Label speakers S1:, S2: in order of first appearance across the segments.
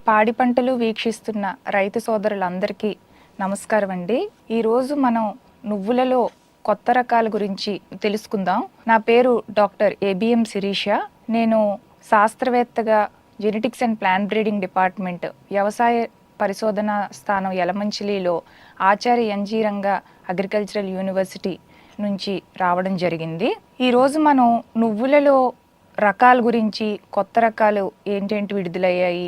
S1: పాడి పంటలు వీక్షిస్తున్న రైతు సోదరులందరికీ నమస్కారం అండి. ఈరోజు మనం నువ్వులలో కొత్త రకాల గురించి తెలుసుకుందాం. నా పేరు డాక్టర్ ఏబిఎం శిరీష. నేను శాస్త్రవేత్తగా genetics and plant breeding department వ్యవసాయ పరిశోధన స్థానం యలమంచిలిలో Acharya NG Ranga agricultural university నుంచి రావడం జరిగింది. ఈరోజు మనం నువ్వులలో రకాల గురించి, కొత్త రకాలు ఏంటేంటి విడుదలయ్యాయి,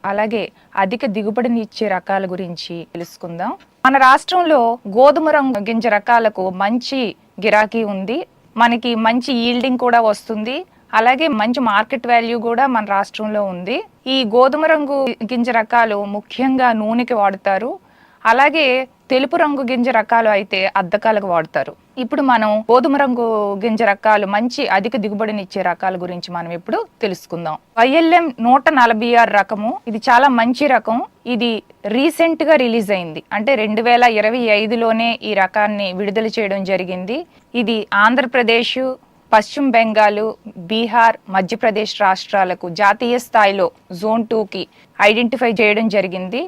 S1: అలాగే అధిక దిగుబడిని ఇచ్చే రకాల గురించి తెలుసుకుందాం. మన రాష్ట్రంలో గోధుమ రంగు గింజ రకాలకు మంచి గిరాకీ ఉంది. మనకి మంచి ఈల్డింగ్ కూడా వస్తుంది. అలాగే మంచి మార్కెట్ వాల్యూ కూడా మన రాష్ట్రంలో ఉంది. ఈ గోధుమ రంగు గింజ రకాలు ముఖ్యంగా నూనెకి వాడతారు. అలాగే తెలుపు రంగు గింజ రకాలు అయితే అద్దకాలకు వాడతారు. ఇప్పుడు మనం గోధుమ రంగు గింజ రకాలు మంచి అధిక దిగుబడిని ఇచ్చే రకాల గురించి మనం ఇప్పుడు తెలుసుకుందాం. YLM 146 రకము, ఇది చాలా మంచి రకం. ఇది రీసెంట్ గా రిలీజ్ అయింది, అంటే 2025లోనే ఈ రకాన్ని విడుదల చేయడం జరిగింది. ఇది ఆంధ్రప్రదేశ్, పశ్చిమ బెంగాల్, బీహార్, మధ్యప్రదేశ్ రాష్ట్రాలకు జాతీయ స్థాయిలో జోన్ 2కి ఐడెంటిఫై చేయడం జరిగింది.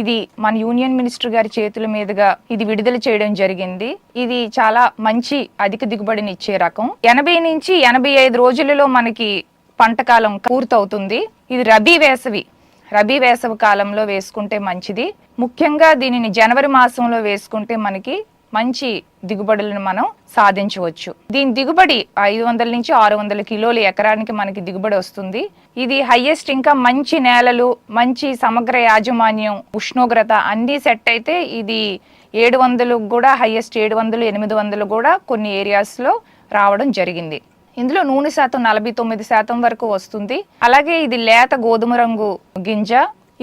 S1: ఇది మన యూనియన్ మినిస్టర్ గారి చేతుల మీదుగా ఇది విడుదల చేయడం జరిగింది. ఇది చాలా మంచి అధిక దిగుబడిని ఇచ్చే రకం. 80 నుంచి 85 రోజులలో మనకి పంట కాలం పూర్తవుతుంది. ఇది రబీ వేసవి కాలంలో వేసుకుంటే మంచిది. ముఖ్యంగా దీనిని జనవరి మాసంలో వేసుకుంటే మనకి మంచి దిగుబడులను మనం సాధించవచ్చు. దీని దిగుబడి 500 నుంచి 600 కిలోలు ఎకరానికి మనకి దిగుబడి వస్తుంది. ఇది హైయెస్ట్. ఇంకా మంచి నేలలు, మంచి సమగ్ర యాజమాన్యం, ఉష్ణోగ్రత అన్నీ సెట్ అయితే ఇది 700 కూడా, హైయెస్ట్ 700, 800 కూడా కొన్ని ఏరియాస్లో రావడం జరిగింది. ఇందులో నూనె శాతం 49% వరకు వస్తుంది. అలాగే ఇది లేత గోధుమ రంగు గింజ.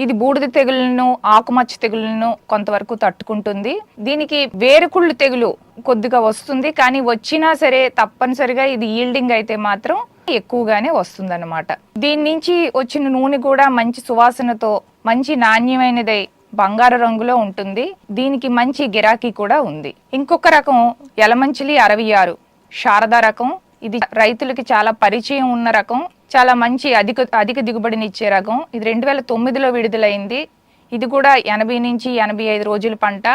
S1: ఇది బూడిద తెగులను, ఆకుమచ్చ తెగులను కొంతవరకు తట్టుకుంటుంది. దీనికి వేరుకుళ్ళు తెగులు కొద్దిగా వస్తుంది, కానీ వచ్చినా సరే తప్పనిసరిగా ఇది ఈల్డింగ్ అయితే మాత్రం ఎక్కువగానే వస్తుంది అన్నమాట. దీని నుంచి వచ్చిన నూనె కూడా మంచి సువాసనతో మంచి నాణ్యమైనదై బంగారు రంగులో ఉంటుంది. దీనికి మంచి గిరాకీ కూడా ఉంది. ఇంకొక రకం యలమంచిలి 66 శారదా రకం. ఇది రైతులకి చాలా పరిచయం ఉన్న రకం. చాలా మంచి అధిక దిగుబడిని ఇచ్చే రకం. ఇది 2009లో విడుదలైంది. ఇది కూడా 80 నుంచి 85 రోజుల పంట.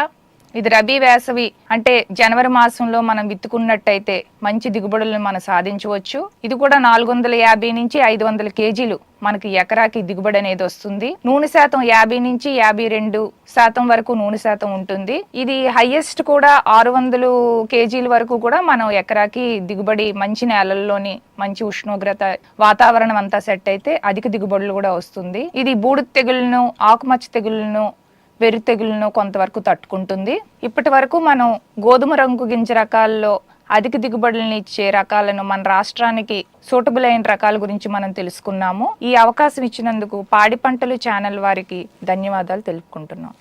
S1: ఇది రబీ వేసవి, అంటే జనవరి మాసంలో మనం విత్తుకున్నట్టయితే మంచి దిగుబడులను మనం సాధించవచ్చు. ఇది కూడా 450 నుంచి 500 కేజీలు మనకి ఎకరాకి దిగుబడి అనేది వస్తుంది. నూనె శాతం 50 నుంచి 52% వరకు నూనె శాతం ఉంటుంది. ఇది హైయెస్ట్ కూడా 600 కేజీల వరకు కూడా మనం ఎకరాకి దిగుబడి, మంచి నేలల్లోని మంచి ఉష్ణోగ్రత, వాతావరణం అంతా సెట్ అయితే అధిక దిగుబడులు కూడా వస్తుంది. ఇది బూడిద తెగులను, ఆకుమచ్చ తెగులను, వెర్రి తెగులను కొంతవరకు తట్టుకుంటుంది. ఇప్పటి వరకు మనం గోధుమ రంగు గింజ రకాల్లో అధిక దిగుబడులను ఇచ్చే రకాలను, మన రాష్ట్రానికి సూటబుల్ అయిన రకాల గురించి మనం తెలుసుకున్నాము. ఈ అవకాశం ఇచ్చినందుకు పాడి పంటలు ఛానల్ వారికి ధన్యవాదాలు తెలుపుకుంటున్నాం.